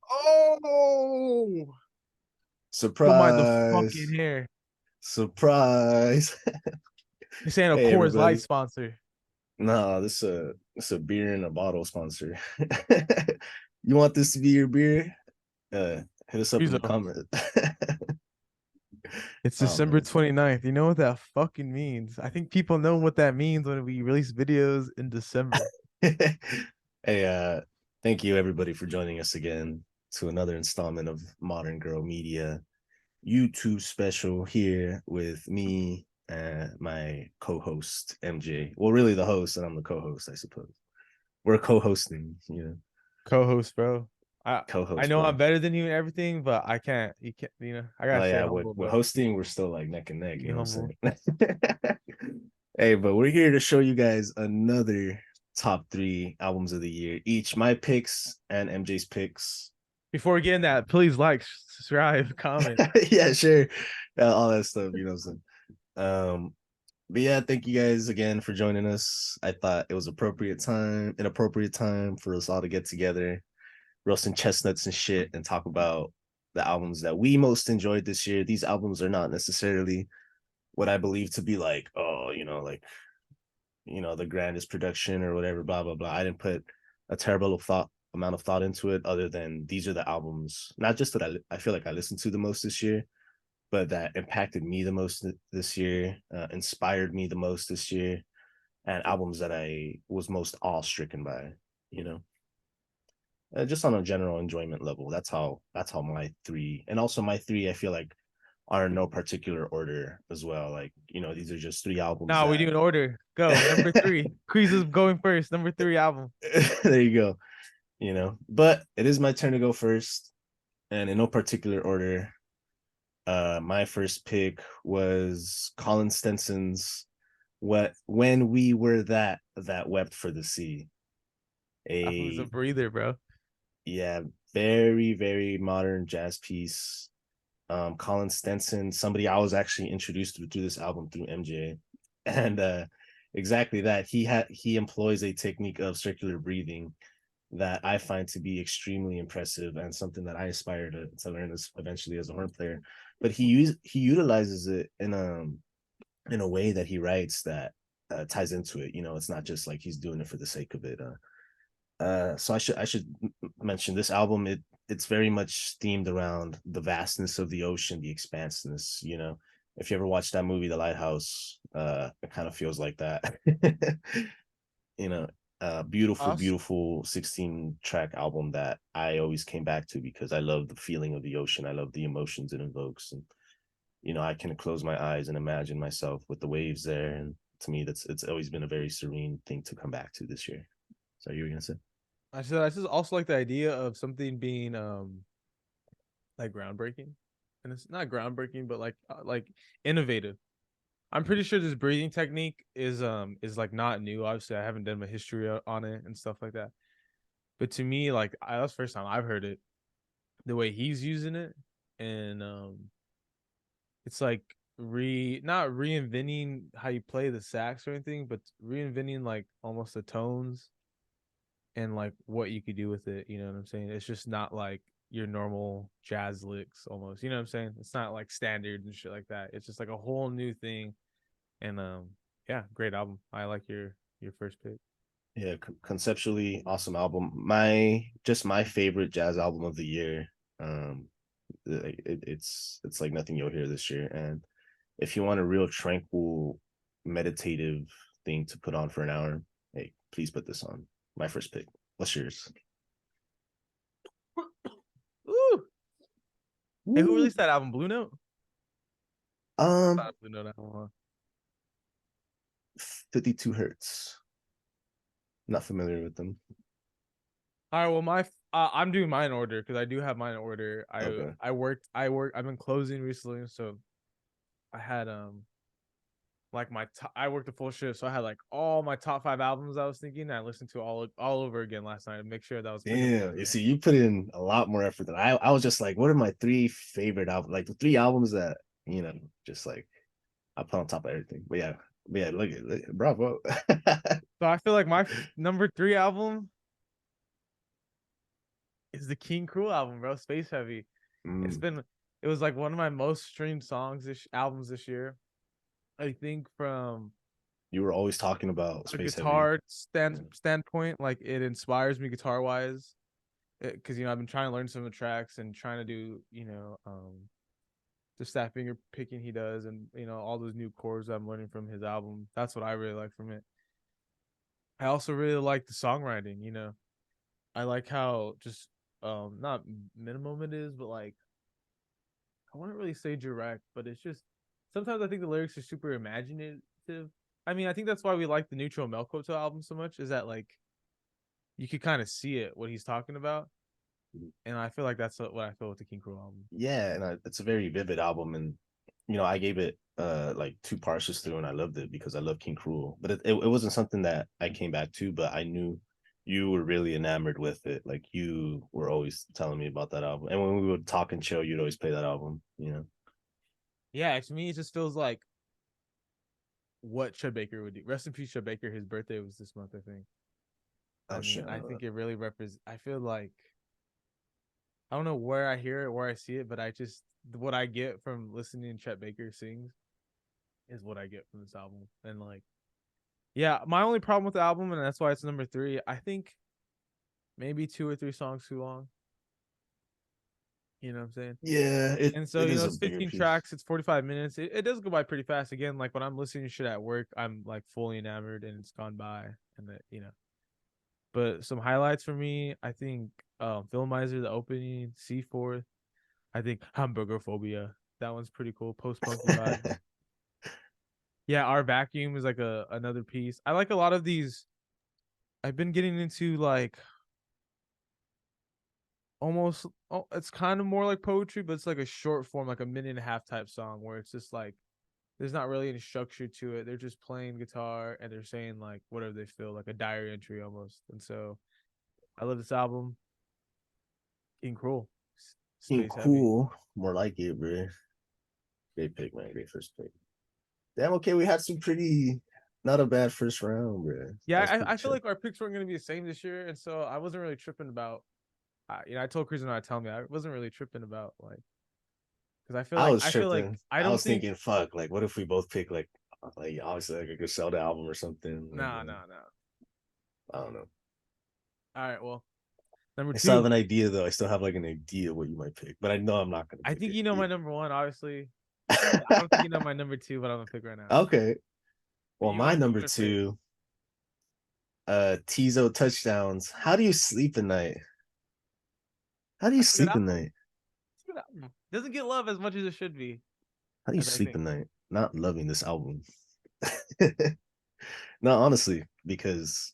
Oh, put my the Surprise. fucking hair. Surprise. This ain't a Hey Coors Light everybody. sponsor. No, this a beer in a bottle sponsor. You want this to be your beer? Hit us up in the Frizo. comments. It's Oh December man. 29th. You know what that fucking means? I think people know what that means when we release videos in December. Hey, thank you everybody for joining us again to another installment of Modern Girl Media YouTube special here with me and my co-host MJ. Well, really the host, and I'm the co-host, I suppose. We're co-hosting, Co-host, bro. I co-host, know I'm bro. better than you and everything, but I can't. You can't. I gotta Oh stay yeah, with, humble, with bro. hosting, we're still like neck and neck, Be you know what humble. I'm saying? Hey, but we're here to show you guys another top three albums of the year. Each my picks and MJ's picks. Before we get in that, please like, subscribe, comment. Yeah, sure. All that stuff, you know what I'm saying? But yeah, thank you guys again for joining us. I thought it was an appropriate time for us all to get together, roasting chestnuts and shit, and talk about the albums that we most enjoyed this year. These albums are not necessarily what I believe to be like, oh, the grandest production or whatever, blah blah blah. I didn't put a terrible amount of thought into it, other than these are the albums, not just that I feel like I listened to the most this year, but that impacted me the most this year, inspired me the most this year, and albums that I was most awe stricken by. You know, just on a general enjoyment level. That's how my three, and also my three, I feel like are in no particular order as well. Like these are just three albums Now we do that. an order. Go number three. Quiz is going first. Number three album. There you go. But it is my turn to go first, and in no particular order. My first pick was Colin Stenson's "What When We Were That Wept for the Sea." That was a A breather, bro. Yeah, very very modern jazz piece. Colin Stenson, somebody I was actually introduced through this album through MJ, and exactly that he employs a technique of circular breathing that I find to be extremely impressive, and something that I aspire to learn eventually as a horn player. But he utilizes it in a way that he writes that ties into it. It's not just like he's doing it for the sake of it. So I should mention this album. It's very much themed around the vastness of the ocean, the expansiveness. If you ever watched that movie, The Lighthouse, it kind of feels like that. you know, beautiful, Us. beautiful 16-track album that I always came back to because I love the feeling of the ocean. I love the emotions it invokes, and I can close my eyes and imagine myself with the waves there. And to me, it's always been a very serene thing to come back to this year. So you were gonna say? I just also like the idea of something being like groundbreaking, and it's not groundbreaking, but like innovative. I'm pretty sure this breathing technique is like not new. Obviously, I haven't done my history on it and stuff like that. But to me, like that's the first time I've heard it. The way he's using it, and it's like not reinventing how you play the sax or anything, but reinventing like almost the tones and like what you could do with it. You know what I'm saying? It's just not like your normal jazz licks almost. You know what I'm saying? It's not like standard and shit like that. It's just like a whole new thing. And yeah, great album. I like your first pick. Yeah, conceptually awesome album. My favorite jazz album of the year. It's like nothing you'll hear this year. And if you want a real tranquil, meditative thing to put on for an hour, hey, please put this on. My first pick. What's yours? Ooh. Hey, who Woo. released that album? Blue Note? That's Um, not a Blue Note album. Huh? 52 Hertz. Not familiar with them. All right, well I'm doing mine in order because I do have mine in order. Okay. I've been closing recently, so I had like I worked a full shift, so I had like all my top five albums I was thinking. I listened to all over again last night to make sure that I was picking the Damn. right You one. see, you put in a lot more effort than I was just like, what are my three favorite albums? Like the three albums that, just like I put on top of everything. But yeah, look, bravo. So I feel like my number three album is the King Cruel album, bro. Space Heavy. It's Mm, been it was like one of my most streamed songs this albums this year. I think from you were always talking about a Space Heavy. guitar standpoint, like it inspires me guitar wise. Because I've been trying to learn some of the tracks and trying to do the staff finger picking he does, and all those new chords I'm learning from his album. That's what I really like from it. I also really like the songwriting. I like how just not minimum it is, but like I wouldn't really say direct, but it's just sometimes I think the lyrics are super imaginative. I mean, I think that's why we like the Neutral Melkoto album so much, is that like you could kind of see it what he's talking about, and I feel like that's what I feel with the King Cruel album. Yeah, and it's a very vivid album, and I gave it like two parses through, and I loved it because I love King Cruel. But it wasn't something that I came back to, but I knew you were really enamored with it. Like you were always telling me about that album, and when we would talk and chill, you'd always play that album. Yeah, to me, it just feels like what Chet Baker would do. Rest in peace, Chet Baker. His birthday was this month, I think. I Oh mean, shit. I think it really represents. I feel like I don't know where I hear it, where I see it, but I just what I get from listening to Chet Baker sings is what I get from this album. And like, yeah, my only problem with the album, and that's why it's number 3. I think maybe 2 or 3 songs too long. You know what I'm saying? Yeah, it And so it is a it's bigger 15 piece. tracks, it's 45 minutes. It does go by pretty fast. Again, like when I'm listening to shit at work, I'm like fully enamored, and it's gone by, and that. But some highlights for me, I think Filmizer, the opening, C4th. I think Hamburger Phobia. That one's pretty cool. Post punky vibe. Yeah, Our Vacuum is like another piece. I like a lot of these. I've been getting into like almost it's kind of more like poetry, but it's like a short form, like a minute and a half type song where it's just like there's not really any structure to it. They're just playing guitar and they're saying like whatever they feel, like a diary entry almost. And so I love this album. King Cruel. Ain't Space Heavy. cool. More like it, bro. Great pick, man. Great first pick. Damn, okay. We had some pretty not a bad first round, bro. That Yeah, was pretty I feel chill. like our picks weren't going to be the same this year, and so I wasn't really tripping about. I told Chris and I tell me I wasn't really tripping about like because I feel like Tripping. I I don't was think thinking, fuck, like what if we both pick like obviously like a Griselda album or something. nah. I don't know. All right, well, number I still have two. an idea though. I still have like an idea what you might pick, but I know I'm not gonna I pick think it. you know my Yeah. number one, obviously. I don't think you know my number two, but I'm gonna pick right now. Okay. But Well, my you number want to pick? two, Tizo touchdowns. How do you sleep at night? How do you That's a good sleep at album. night? It's a good album. Doesn't get love as much as it should be, How do you as I sleep think. at night? Not loving this album. No, honestly, because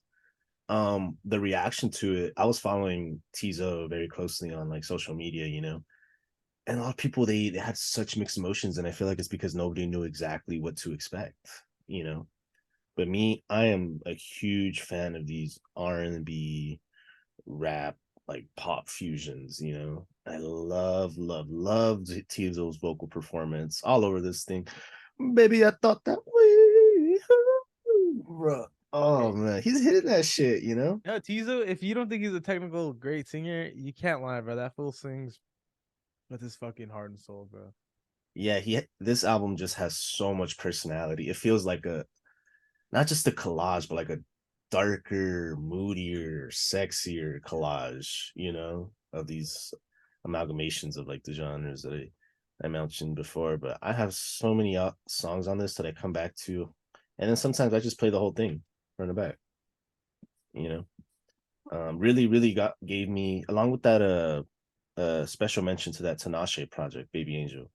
the reaction to it, I was following Tizo very closely on like social media, and a lot of people they had such mixed emotions, and I feel like it's because nobody knew exactly what to expect, you know. But me, I am a huge fan of these R&B rap like pop fusions, I love Tizo's vocal performance all over this thing. Baby, I thought that way. Bruh. Oh Hey, man, he's hitting that shit. no, Tizo, if you don't think he's a technical great singer, you can't lie, bro. That fool sings with his fucking heart and soul, bro. Yeah, this album just has so much personality. It feels like a not just a collage, but like a darker, moodier, sexier collage, of these amalgamations of like the genres that I mentioned before. But I have so many songs on this that I come back to, and then sometimes I just play the whole thing front and back. You know, really, really gave me along with that special mention to that Tinashe project, Baby Angel.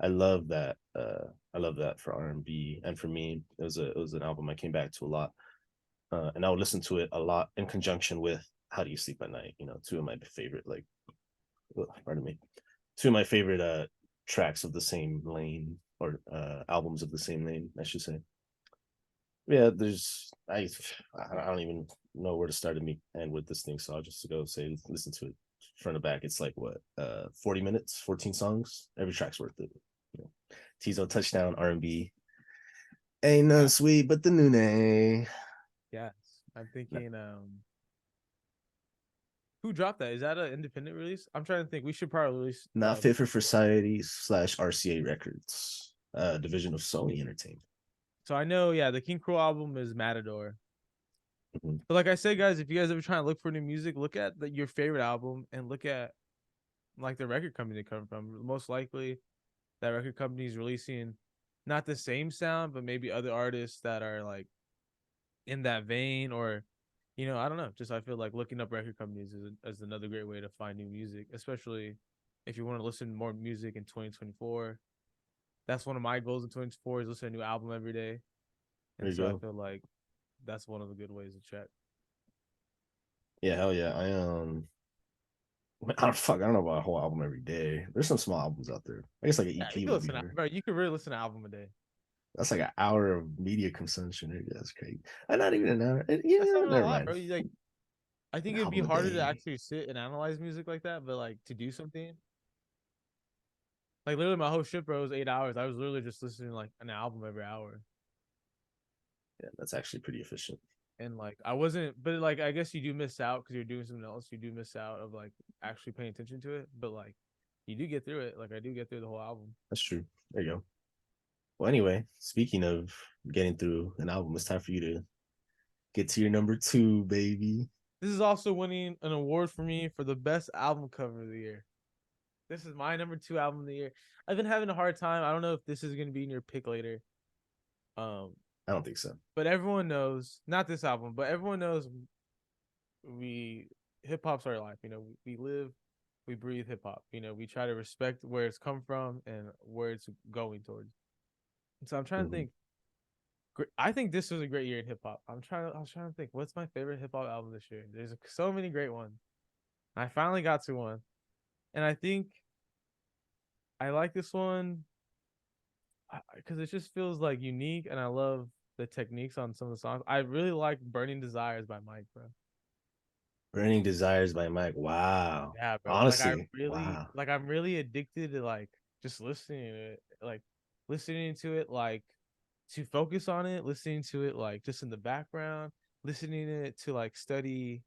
I love that. I love that for R&B, and for me, it was an album I came back to a lot, and I would listen to it a lot in conjunction with How Do You Sleep at Night. Two of my favorite pardon me, two of my favorite tracks of the same lane or albums of the same lane, I should say. Yeah, I don't even know where to start and end with this thing, so I'll just go say listen to it front to back. It's like what 40 minutes, 14 songs. Every track's worth it. Tizo touchdown R&B. Ain't none Yeah, sweet but the new. yes. I'm No, thinking, Who dropped that? Is that an independent release? I'm trying to think. We should probably release. Not fit for society slash RCA Records, division of Sony Entertainment. So I know, yeah, the King Cruel album is Matador. Mhm. But like I said, guys, if you guys ever try to look for new music, look at your favorite album and look at like the record company they come from. Most likely, that record company is releasing not the same sound, but maybe other artists that are like in that vein, or I don't know. Just I feel like looking up record companies is another great way to find new music, especially if you want to listen to more music in 2024. That's one of my goals in 2024 is listen to a new album every day, There and you so I go. feel like that's one of the good ways to check. Yeah, hell yeah. I don't know about a whole album every day. There's some small albums out there. I guess like an Yeah, you EP can would be listen to, rare. bro. You can really listen to an album a day. That's like an hour of media consumption. That's crazy. Not even an hour. That's Yeah, not even a never lot, mind. bro. You like, I An think it'd be album a harder to day. actually sit and analyze music like that, but like to do something like literally my whole shit, bro, was 8 hours. I was literally just listening to like an album every hour. Yeah, that's actually pretty efficient. And like I wasn't, but like I guess you do miss out because you're doing something else. You do miss out of like actually paying attention to it, but like you do get through it. Like I do get through the whole album. That's true. There you go. Well, anyway, speaking of getting through an album, it's time for you to get to your number two, baby. This is also winning an award for me for the best album cover of the year. This is my number two album of the year. I've been having a hard time. I don't know if this is gonna be in your pick later. Um, I don't think so. but everyone knows, not this album, but everyone knows we hip hop's our life. We live, we breathe hip hop. We try to respect where it's come from and where it's going towards. So I'm trying to Mhm. think. I think this was a great year in hip hop. I was trying to think. What's my favorite hip hop album this year? There's so many great ones. I finally got to one, and I think I like this one because it just feels like unique, and I love the techniques on some of the songs. I really like "Burning Desires" by Mike, bro. Burning Desires by Mike. Wow. Yeah, bro. Honestly, wow. I'm really addicted to like just listening to it, like listening to it, like to focus on it, listening to it, like just in the background, listening to it to like study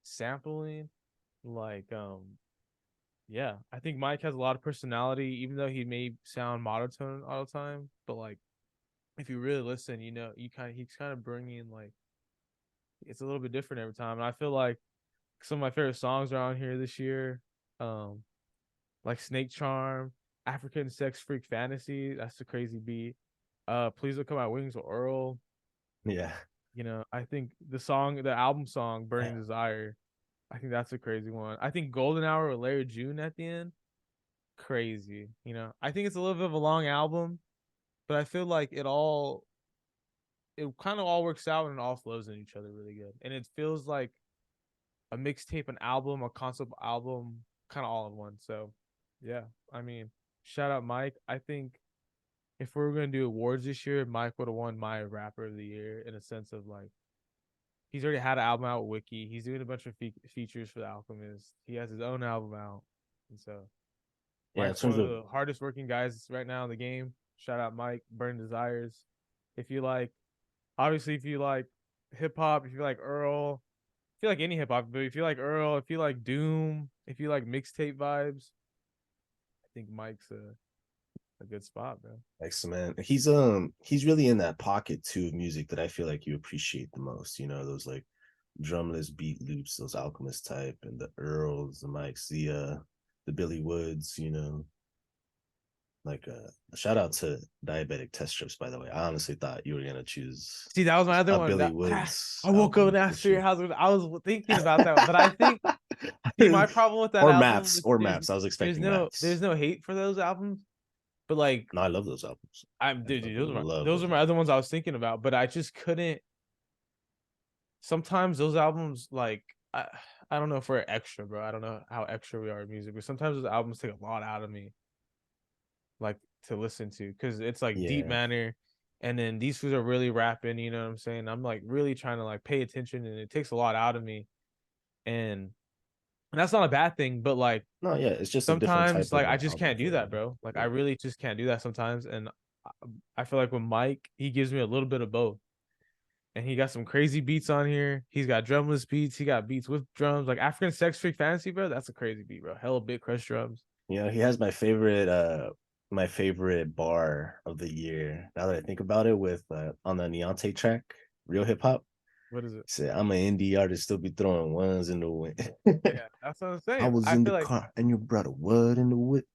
sampling, like yeah. I think Mike has a lot of personality, even though he may sound monotone all the time, but like if you really listen, he's kind of bringing like it's a little bit different every time, and I feel like some of my favorite songs are on here this year. Um, like Snake Charm, African Sex Freak Fantasy. That's a crazy beat. Please Look at My Wings with Earl. Yeah. I think the album song, Burning Desire, I think that's a crazy one. I think Golden Hour with Larry June at the end, crazy. I think it's a little bit of a long album, but I feel like it kind of all works out and it all flows in each other really good. And it feels like a mixtape, an album, a concept album, kind of all in one. So, yeah, I mean, shout out Mike. I think if we were gonna do awards this year, Mike would have won my rapper of the year in a sense of like he's already had an album out with Wiki. He's doing a bunch of features for the Alchemist. He has his own album out, and so Yeah. In Mike's one terms of of the hardest working guys right now in the game. Shout out Mike, Burn Desires. If you like, obviously, if you like hip hop, if you like Earl, if you like any hip hop, but if you like Earl, if you like Doom, if you like mixtape vibes, I think Mike's a good spot, bro. excellent, man. He's really in that pocket too of music that I feel like you appreciate the most. Those like drumless beat loops, those Alchemist type, and the Earls, the Mikes, the Billy Woods. Like shout out to Diabetic Test Strips, by the way. I honestly thought you were gonna choose See, that was my other a one. Billy Woods I woke up and album asked this for your year. house. I was thinking about that, but I think see my problem with that or album maps, is or maps. I was expecting there's maps. no hate for those albums, but like No, I love those albums. I dude, fucking love those those are my albums. other ones I was thinking about, but I just couldn't. Sometimes those albums like I don't know if we're extra, bro. I don't know how extra we are in music, but sometimes those albums take a lot out of me, like to listen to, because it's like deep Yeah. manner, and then these fools are really rapping. You know what I'm saying? I'm like really trying to like pay attention, and it takes a lot out of me, and that's not a bad thing, but like No, yeah, it's just a different sometimes type like of I just album can't do for that, bro. Like I yeah. really just can't do that sometimes, and I feel like with Mike, he gives me a little bit of both, and he got some crazy beats on here. He's got drumless beats. He got beats with drums, like African Sex Freak Fantasy, bro. That's a crazy beat, bro. Hella big crush drums. You know, he has my favorite bar of the year. Now that I think about it, with on the Neonte track, Real Hip Hop. What is it? He said, "I'm an indie artist, still be throwing ones in the wind." Yeah, that's what I'm I saying. was I in the feel like car and you brought a wood in the whip.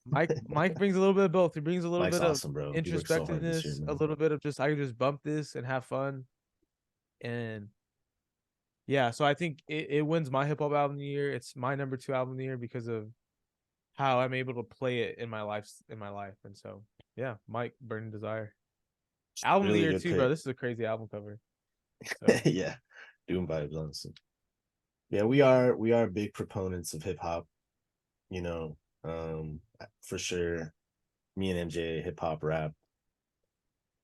Mike brings a little bit of both. He brings a little Mike's bit of awesome, bro. He worked so hard this year, introspectiveness, a man. little bit of just I can just bump this and have fun. And yeah, so I think it wins my hip hop album of the year. It's my number two album of the year because of how I'm able to play it in my life. And so yeah, Mike Burning Desire. Album of the Really year good too, bro. pick. This is a crazy album cover. So Yeah, doing vibes, honestly. Yeah, we are big proponents of hip hop. You know, for sure. Me and MJ, hip hop, rap.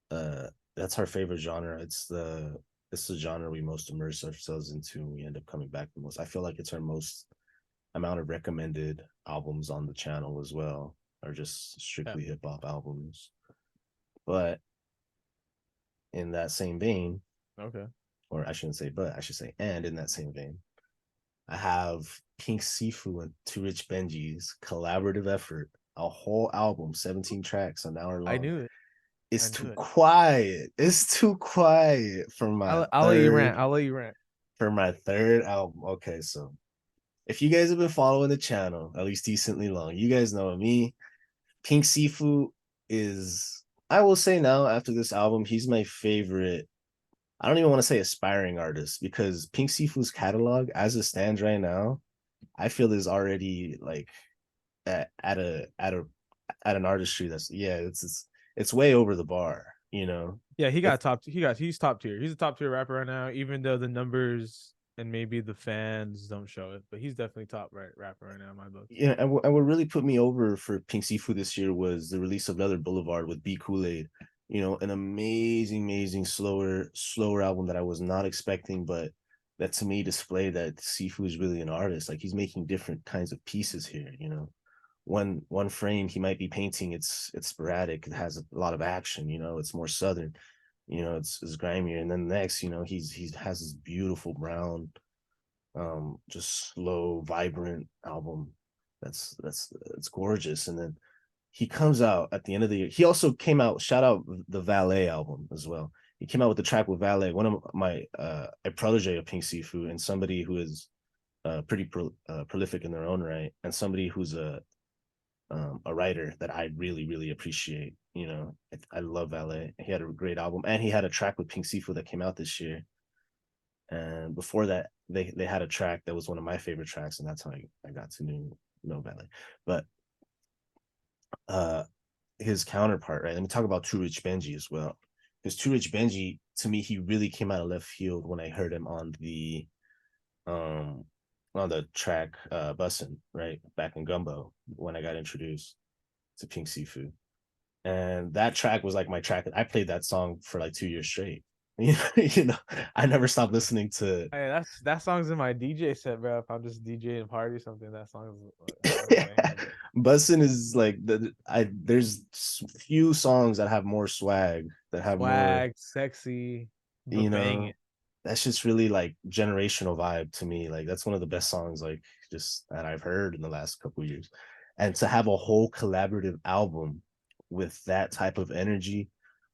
That's our favorite genre. It's the genre we most immerse ourselves into, and we end up coming back the most. I feel like it's our most amount of recommended albums on the channel as well, are just yeah, strictly hip hop albums. But in that same vein, okay. or I shouldn't say, but I should say, and in that same vein, I have Pink Sifu and Too Rich Benji's collaborative effort, a whole album, 17 tracks, an hour I long. knew it. I It's knew too it. quiet. It's too quiet I'll let you rant. I'll let you rant. for my third album. Okay, so if you guys have been following the channel at least decently long, you guys know me. Pink Sifu is, I will say now after this album, he's my favorite. I don't even want to say aspiring artist, because Pink Sifu's catalog, as it stands right now, I feel is already like at an artistry that's, yeah, it's way over the bar, you know. Yeah, he It's got top. He's top tier. He's a top tier rapper right now, even though the numbers and maybe the fans don't show it. But he's definitely top rapper right now in my book. Yeah, and what really put me over for Pink Seafood this year was the release of Leather Boulevard with B Kool-Aid. You know, an amazing, slower album that I was not expecting, but that to me displayed that Sifu is really an artist. Like, he's making different kinds of pieces here. You know, one frame he might be painting, it's sporadic, it has a lot of action. You know, it's more southern. You know, it's grimier, and then next, you know, he has this beautiful brown, just slow, vibrant album that's it's gorgeous. And then he comes out at the end of the year. He also came out, shout out the Valet album as well. He came out with the track with Valet, one of my a protege of Pink Sifu, and somebody who is pretty prolific in their own right, and somebody who's a writer that I really appreciate. You know, I love Valet. He had a great album, and he had a track with Pink Sifu that came out this year. And before that, they had a track that was one of my favorite tracks, and that's how I got to know Ballet. But uh his counterpart, right? Let me talk about Too Rich Benji as well. Because Too Rich Benji, to me, he really came out of left field when I heard him um on the track Bussin', right? Back in Gumbo, when I got introduced to Pink Seafood. And that track was like my track. I played that song for like 2 years straight. You know, I never stopped listening to. Hey, that song's in my DJ set, bro. If I'm just DJing party or something, that song is that's a banger, bro. Bussin' is like there's few songs that have more swag, that have more, Swag, sexy, but you banging. know, that's just really like generational vibe to me. Like, that's one of the best songs, like, just that I've heard in the last couple years. And to have a whole collaborative album with that type of energy,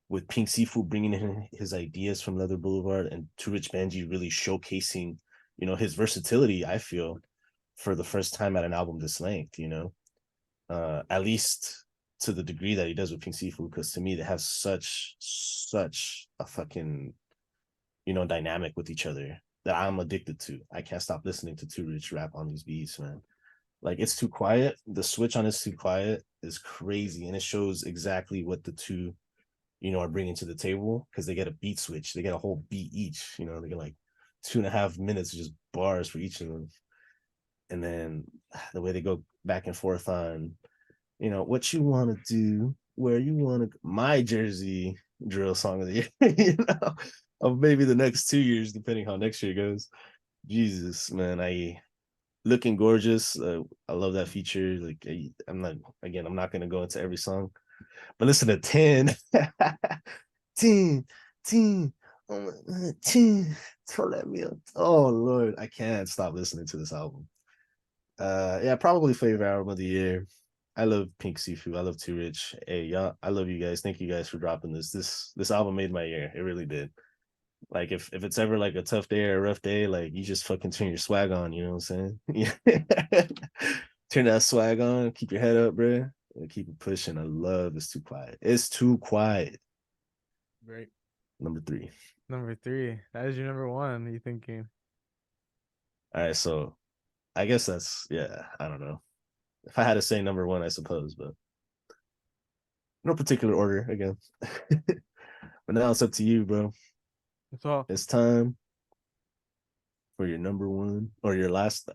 with Pink Seafood bringing in his ideas from Leather Boulevard, and Too Rich Benji really showcasing, you know, his versatility, I feel, for the first time at an album this length, you know, at least to the degree that he does with Pink Seafood, because to me they have such a fucking, you know, dynamic with each other that I'm addicted to. I can't stop listening to Too Rich rap on these beats, man. Like, it's too quiet. The switch on It's Too Quiet is crazy, and it shows exactly what the two, you know, are bringing to the table, because they get a beat switch. They get a whole beat each. You know, they get like 2.5 minutes of just bars for each of them, and then the way they go back and forth on, you know, what you want to do, where you want to. My Jersey drill song of the year, you know, of maybe the next 2 years, depending how next year goes. Jesus, man, I looking gorgeous. I love that feature. Like, I'm not gonna go into every song, but listen to 10, 10, 10. Oh Lord, I can't stop listening to this album. Yeah, probably favorite album of the year. I love Pink Sifu. I love Too Rich. Hey, y'all, I love you guys. Thank you guys for dropping this. This album made my year. It really did. Like if it's ever like a tough day or a rough day, like you just fucking turn your swag on, you know what I'm saying? Yeah. Turn that swag on, keep your head up, bro. And keep it pushing. I love It's Too Quiet. It's Too Quiet. Great. Number three. Number three. That is your number one. You thinking? All right, so I guess that's yeah, I don't know. If I had to say number one, I suppose, but no particular order again. But now it's up to you, bro. That's all. It's time for your number one or your last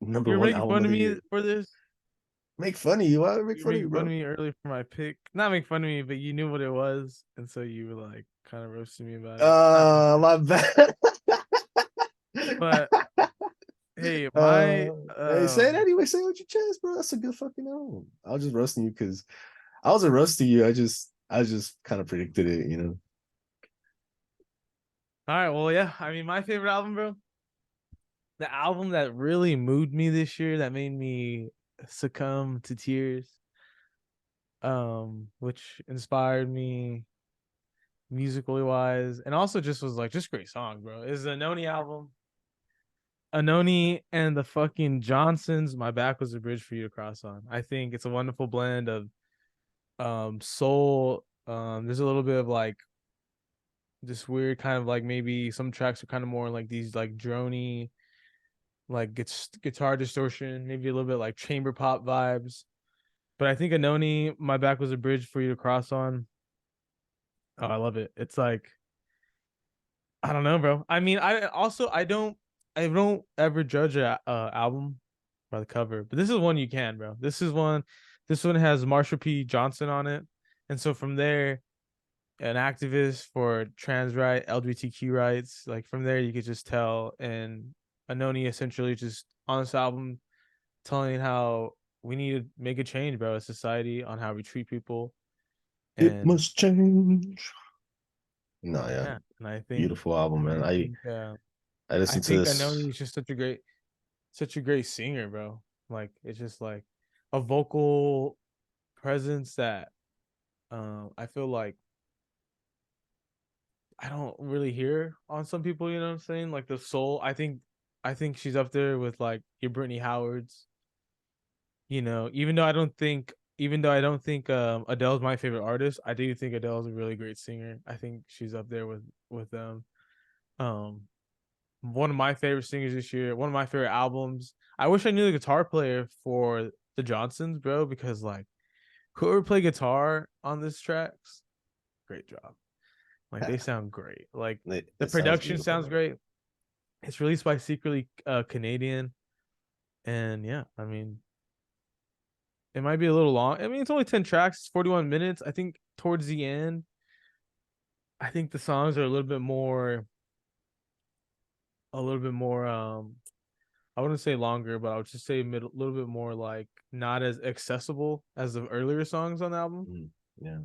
number You're one making album fun of of the me year. for this. Make fun of you. Why would I make You're fun of you, making fun of bro? me earlier for my pick. Not make fun of me, but you knew what it was, and so you were like kind of roasting me about it. Not roasting, My bad. but hey, uh, my hey, say it anyway. Say it with your chest, bro. That's a good fucking album. I was just roasting you because I wasn't roasting you. I just kind of predicted it, you know. All right, well, yeah. I mean, my favorite album, bro. The album that really moved me this year, that made me succumb to tears, which inspired me musically wise, and also just was like just great song, bro. Is the Anoni album. Anoni and the fucking Johnsons. My back was a bridge for you to cross on. I think it's a wonderful blend of soul. There's a little bit of like this weird kind of like maybe some tracks are kind of more like these like drony like guitar distortion, maybe a little bit like chamber pop vibes. But I think Anoni, my back was a bridge for you to cross on. Oh, I love it. It's like I don't know, bro. I mean, I don't ever judge a album by the cover, but this is one you can, bro. This one has Marsha P. Johnson on it, and so from there, an activist for trans right, LGBTQ rights, like from there you could just tell. And Anoni essentially just on this album telling how we need to make a change, bro, as society on how we treat people. It And must change. No, yeah, yeah, and beautiful album, man. I I think uh, I I listened to think this. Anoni is just such a great singer, bro. Like it's just like a vocal presence that I feel like I don't really hear on some people, you know what I'm saying? Like the soul. I think she's up there with like your Brittany Howards, you know, even though I don't think Adele's my favorite artist, I do think Adele's a really great singer. I think she's up there with them. Um one of my favorite singers this year, one of my favorite albums. I wish I knew the guitar player for the Johnsons, bro, because like whoever played guitar on this tracks, great job. Like they sound great. Like the It sounds production beautiful, sounds man. great. It's released by Secretly Canadian, and yeah, I mean it might be a little long. I mean it's only 10 tracks, it's 41 minutes. I think towards the end, I think the songs are a little bit more I wouldn't say longer, but I would just say a little bit more like not as accessible as the earlier songs on the album. Mm, yeah.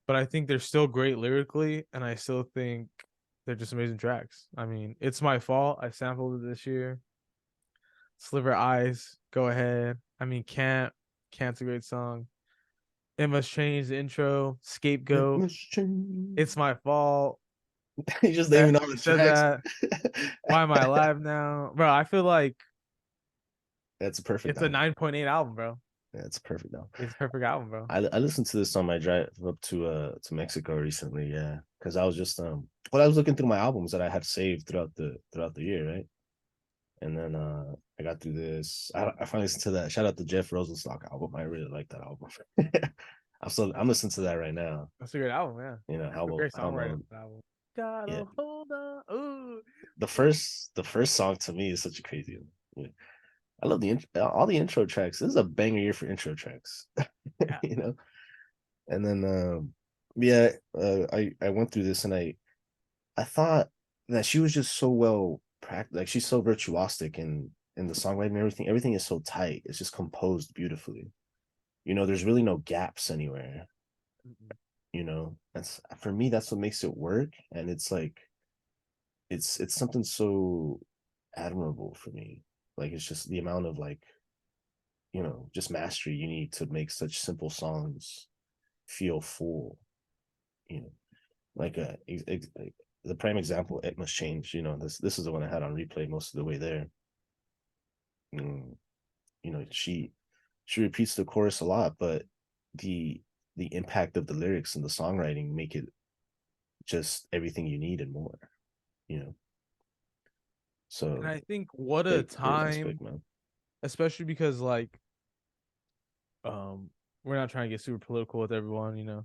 But I think they're still great lyrically, and I still think they're just amazing tracks. I mean, It's My Fault. I sampled it this year. Sliver Eyes, Go Ahead. I mean, Can't's a great song. It Must Change, the intro. It Scapegoat. must change. It's My Fault. He's just That naming all Never the Said tracks. That. Why Am I Alive Now? Bro, I feel like That's a perfect it's a album. 9.8 album, bro. That's a perfect album. It's a perfect album, bro. I listened to this on my drive up to Mexico recently, yeah. Because I was just well, I was looking through my albums that I had saved throughout the year, right? And then I got through this. I finally listened to that. Shout out to Jeff Rosenstock album. I really like that album. I'm listening to that right now. That's a great album, yeah. You know, A great how songwriting about for that album. yeah. Gotta hold on. Ooh. The first song to me is such a crazy one. Yeah. I love all the intro tracks. This is a banger year for intro tracks. Yeah. You know? And then yeah, I went through this and I thought that she was just so well practiced, like she's so virtuosic in the songwriting and everything. Everything is so tight. It's just composed beautifully. You know, there's really no gaps anywhere. Mm-mm. You know, that's for me, that's what makes it work. And it's like it's something so admirable for me. Like it's just the amount of like, just mastery you need to make such simple songs feel full, you know. Like like, the prime example, It Must Change, this is the one I had on replay most of the way there. Mm, she repeats the chorus a lot, but the the impact of the lyrics and the songwriting make it just everything you need and more, you know. And So I think what a great aspect, time, man. especially because like um we're not trying to get super political with everyone,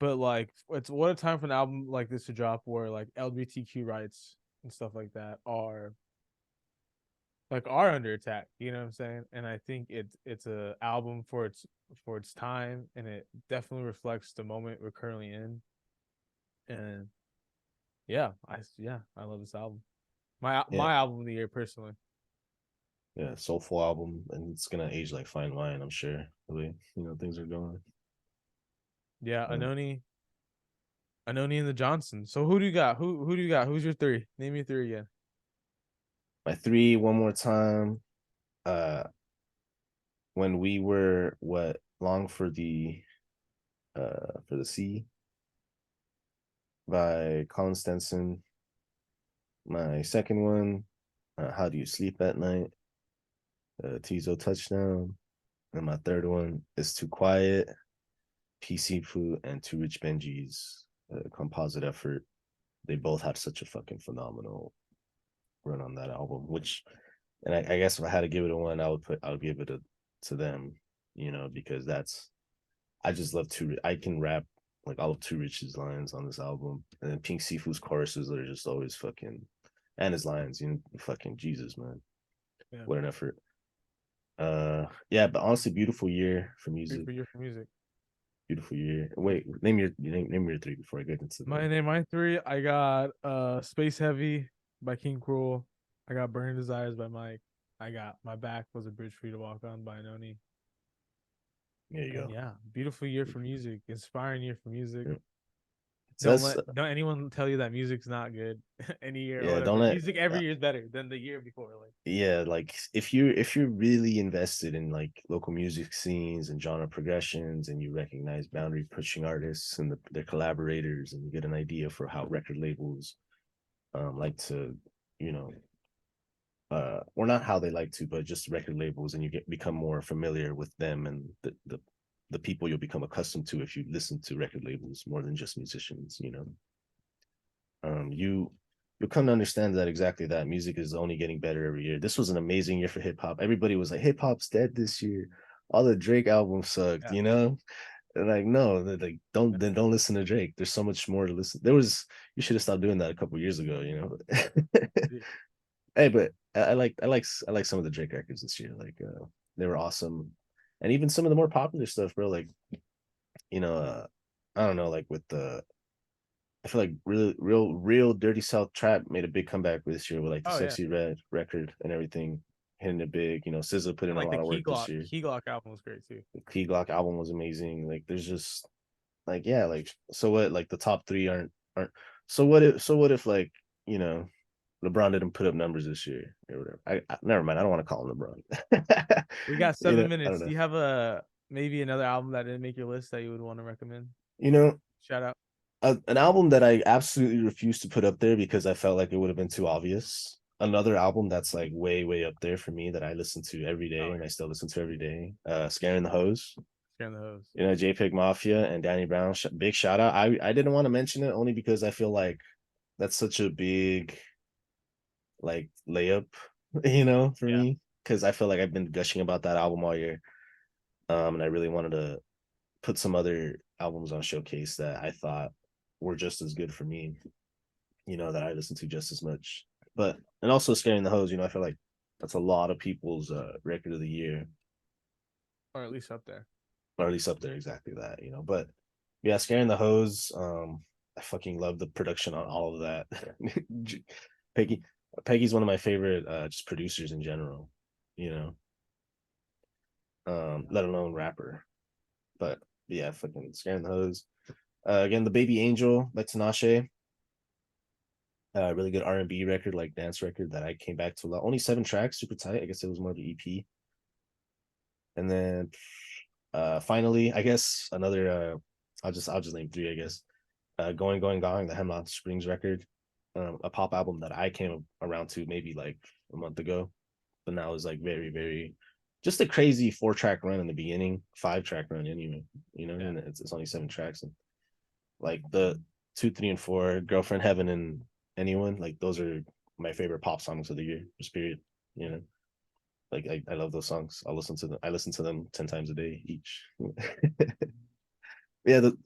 but like it's what a time for an album like this to drop where like LGBTQ rights and stuff like that are under attack, you know what I'm saying? And I think it's a album for its time, and it definitely reflects the moment we're currently in. And I love this album. Yeah, My album of the year personally. yeah, soulful album, and it's gonna age like fine wine, I'm sure. The way things are going. Yeah, Um, Anoni and the Johnson. So who do you got? Who do you got? Who's your three? Name your three again. my three, one more time. Uh, when we were what long for the sea by Colin Stenson. My second one, How Do You Sleep at Night? Tizo Touchdown. And my third one is Too Quiet, PC Poo, and Too Rich Benji's composite effort. They both had such a fucking phenomenal run on that album. And I guess if I had to give it a one, I would give it to them, because I just love Too. I can rap like all of Too Rich's lines on this album, and then Pink Sifu's choruses that are just always fucking, and his lines, fucking Jesus, man, Yeah, what an effort. Yeah, but honestly, beautiful year for three music. for year for music. Beautiful year. Wait, name your three before I get into the. My three. I got Space Heavy by King Cruel. I got Burning Desires by Mike. I got My Back Was a Bridge for You to Walk On by Noni. There you And go. yeah, beautiful year for music, inspiring year for music. Yeah. So Don't that's let don't anyone tell you that music's not good any year or yeah. Don't whatever. let. Music every year is better than the year before. Like Yeah, like if you're really invested in like local music scenes and genre progressions, and you recognize boundary pushing artists and their collaborators, and you get an idea for how record labels like to, you know or not how they like to, but just record labels, and you become more familiar with them and the people you'll become accustomed to if you listen to record labels more than just musicians, you'll come to understand that exactly that music is only getting better every year. This was an amazing year for hip hop. Everybody was like, hip hop's dead this year. All the Drake albums sucked, yeah, And like, no, like don't listen to Drake. There's so much more to listen. You should have. Stopped doing that a couple years ago. yeah. Hey, but I like some of the Drake records this year. Like they were awesome. And even some of the more popular stuff, bro, like, you know, uh I don't know, like with the I feel like real Dirty South Trap made a big comeback this year with like the Oh yeah. Sexy Red record and everything, hitting it big. SZA put And in a like the lot of work this year. Key Glock album was great too. The Key Glock album was amazing. Like there's just like, yeah, like, so what, like the top three aren't so what if like, you know, LeBron didn't put up numbers this year or whatever. I never mind. I don't want to call him LeBron. We got you know, 7 minutes. I don't Do know. you have a maybe another album that didn't make your list that you would want to recommend? You know, Shout out. an album that I absolutely refused to put up there because I felt like it would have been too obvious. Another album that's like way, way up there for me that I listen to every day Oh and I yeah. still listen to every day. Scaring the Hose. Scaring the Hose. JPEG Mafia and Danny Brown. Big shout out. I didn't want to mention it only because I feel like that's such a big like layup, for Yeah. me. Because I feel like I've been gushing about that album all year. And I really wanted to put some other albums on showcase that I thought were just as good for me, that I listen to just as much. And also Scaring the Hose, I feel like that's a lot of people's record of the year, Or at least up there. or at least up there, exactly that. But yeah, Scaring the Hose, I fucking love the production on all of that. Peggy, Peggy's one of my favorite just producers in general, you know, let alone rapper. But yeah, fucking Scaring the Hose. Again, The Baby Angel by Tinashe. really good R&B record, like dance record that I came back to a lot. Only 7 tracks, super tight. I guess it was more of an EP. And then finally, I guess another I'll just name 3, I guess. Going Gone, the Hemlock Springs record, a pop album that I came around to maybe like a month ago, but now is like very, very just a crazy 4-track run in the beginning, 5-track run anyway, Yeah. and it's only 7 tracks. And like the 2, 3, and 4, Girlfriend Heaven and Anyone, like those are my favorite pop songs of the year, just period. You know, like I love those songs. I listen to them 10 times a day each. Yeah, the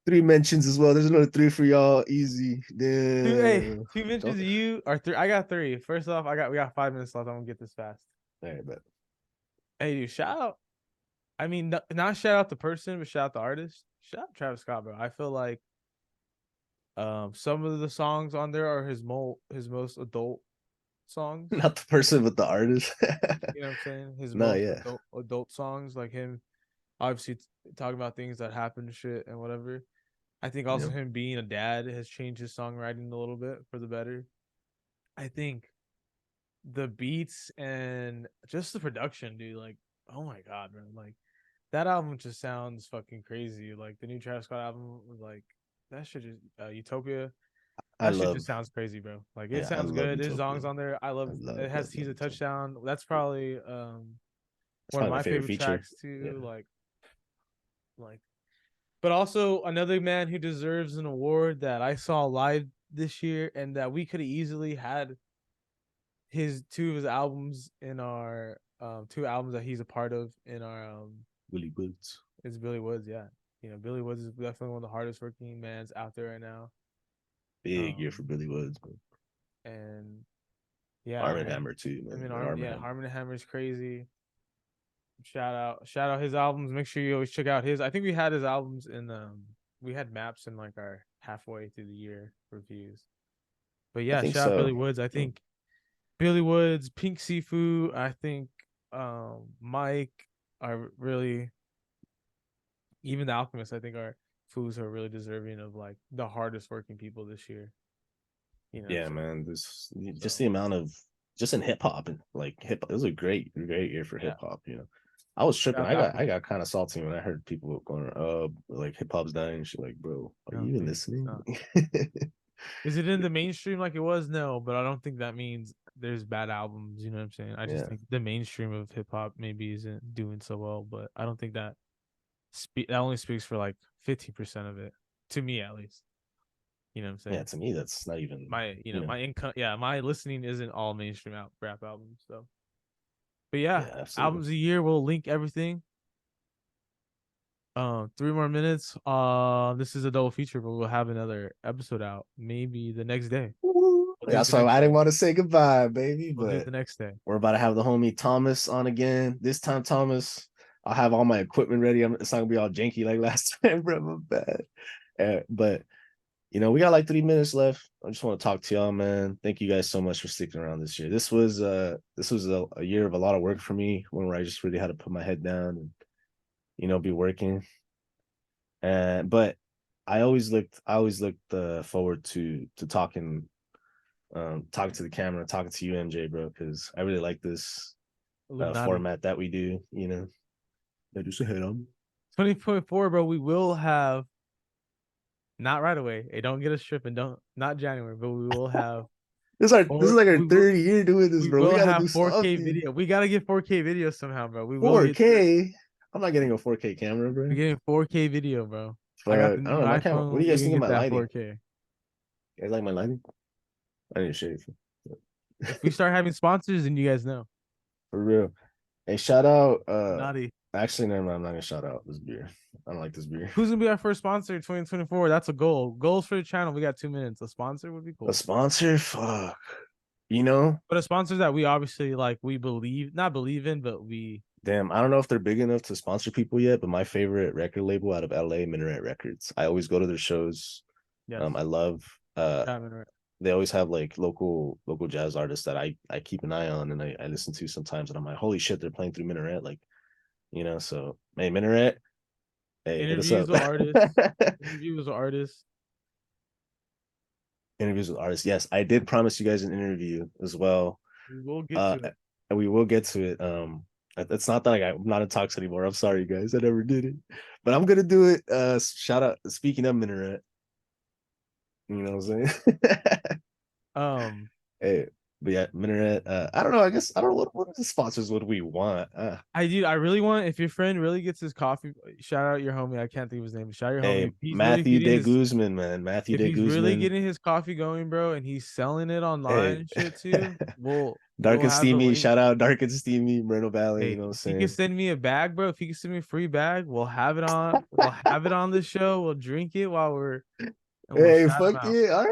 3 mentions as well. There's another 3 for y'all. Easy. Hey, Damn. 2 mentions of you or 3. I got 3. First off, we got 5 minutes left. I'm gonna get this fast. All right, but Hey, dude, shout out. I mean, not shout out the person, but shout out the artist. Shout out Travis Scott, bro. I feel like some of the songs on there are his most adult songs. not the person, but the artist. You know what I'm saying? His No, most yeah. adult songs, like him obviously talking about things that happen to shit and whatever. I think Yeah. also him being a dad has changed his songwriting a little bit for the better. I think the beats and just the production, dude, like, oh my god, man, like that album just sounds fucking crazy. Like the new Travis Scott album, like that shit just Utopia. I That shit just love, sounds crazy, bro. Like it yeah, I sounds love good. There's Utopia. songs on there. I I love. love, It love, has He's love a Utopia. Touchdown. That's probably It's one of probably my my favorite favorite feature. tracks Yeah. too. Like, but also another man who deserves an award that I saw live this year, and that we could have easily had his 2 of his albums in our 2 albums that he's a part of in our Willie Woods. is Billy Woods. Yeah, Billy Woods is definitely one of the hardest working mans out there right now. Big year for Um, Billy Woods. Man. and yeah, Arm and and Hammer too, I man. mean, Like Arm and yeah, Hammer. Harmon and Hammer is crazy. Shout out his albums. Make sure you always check out his. I think we had his albums in we had maps in like our halfway through the year reviews. But I yeah, think shout out so. Billy Woods. I Yeah. think Billy Woods, Pink Sifu. I think Mike are really, even the Alchemists. I think are foods who are really deserving of like the hardest working people this year. You know what I'm Yeah, saying? man. This just So the amount of just in hip hop and like hip. It was a great year for yeah, hip hop. I was tripping. shout out I the got I Alchemists. got kind of salty when I heard people going, like hip hop's dying. And shit, like, bro, are No, you even dude, it's listening? not. Is it in the mainstream like it was? No, but I don't think that means there's bad albums. You know what I'm saying? I just Yeah, think the mainstream of hip hop maybe isn't doing so well, but I don't think that that only speaks for like 15% of it, to me at least. You know what I'm yeah. saying? To me, that's not even. My income, yeah, my listening isn't all mainstream rap albums. So, but yeah, Yeah, absolutely. albums a year. We'll link everything. 3 more minutes. This is a double feature, but we'll have another episode out maybe the next day. We'll do it That's the why next I didn't day. want to say goodbye, baby. We'll do it But the next day. we're about to have the homie Thomas on again. This time, Thomas, I'll have all my equipment ready. It's not gonna be all janky like last time, bro. My bad. But we got like 3 minutes left. I just want to talk to y'all, man. Thank you guys so much for sticking around this year. This was a year of a lot of work for me, one where I just really had to put my head down and be working. And but I always looked forward to talking to the camera, talking to you, MJ, bro, because I really like this Illuminati. format that we do. Yeah, just a head on. 20.4, bro. We will have, not right away. Hey, don't get us tripping. Don't, not January, but we will have This is four. like our third year doing this, We bro. We will gotta have do 4K something. video. We gotta get 4K video somehow, bro. We will get to it. 4K. I'm not getting a 4K camera, We're bro. getting 4K video, bro. I got the Fuck. I new don't know. My camera. What do iPhone. you We guys can think of get my that lighting? 4K. You guys like my lighting? I need to shave. If we start having sponsors, then you guys know. For real. Hey, shout out. Naughty. Actually, never mind. I'm not gonna shout out this beer. I don't like this beer. Who's gonna be our first sponsor in 2024? That's a goal. Goals for the channel. We got 2 minutes. A sponsor would be A cool. sponsor? Fuck. You know, But a sponsor that we obviously like, we believe, not believe in, but we, damn. I don't know if they're big enough to sponsor people yet, but my favorite record label out of LA, Minaret Records. I always go to their shows. yes. I love. They always have like local jazz artists that I keep an eye on and I listen to sometimes, and I'm like, holy shit, they're playing through Minaret. Like, so hey, Minaret, hey, hit us Interviews up. with artists. Interviews with artists. Interviews with artists. Yes, I did promise you guys an interview as well. We will get to it. And we will get to it. It's not that like I'm not in talks anymore. I'm sorry, guys. I never did it, but I'm gonna do it. Shout out. Speaking of Minaret, you know what I'm saying? Um, Hey, but yeah, Minaret. I don't know. I guess I don't know what sponsors would we want. I really want, if your friend really gets his coffee, shout out your homie. I can't think of his name. Shout out your homie. Hey, If he's really Matthew feeding De his, Guzman, man. Matthew if De he's really Guzman. getting his coffee going, bro, and he's selling it online Hey, and shit too, Dark we'll and have the Steamy. link. Shout out Dark and Steamy, Moreno Valley. You Hey, know what I'm if he can saying? send me a bag, bro, if he can send me a free bag, we'll have it on. We'll have it on the show. We'll drink it while we'll Hey, shout him fuck out. yeah. All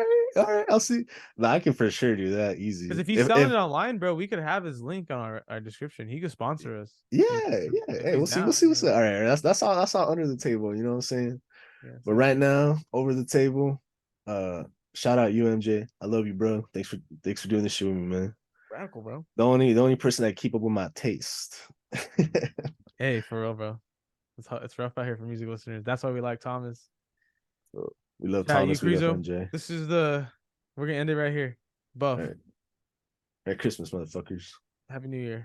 right. I'll see. Nah, I can for sure do that Because easy. if he's selling it online, bro, we could have his link on our description. He could sponsor us Yeah, yeah. if Hey, he's we'll down. see what's Yeah. up. All right, that's all under the table, you know what I'm saying? Yeah. But So right now, over the table, uh shout out UMJ. I love you, bro. Thanks for doing this shit with me, man. radical, bro. The only person that keep up with my taste. Hey, for real, bro. It's rough out here for music listeners. That's why we like Thomas. So, we love Shout out you, Thomas, we love Crizo. MJ. This is we're gonna end it right here. All Buff. right. Merry Christmas, motherfuckers. Happy New Year.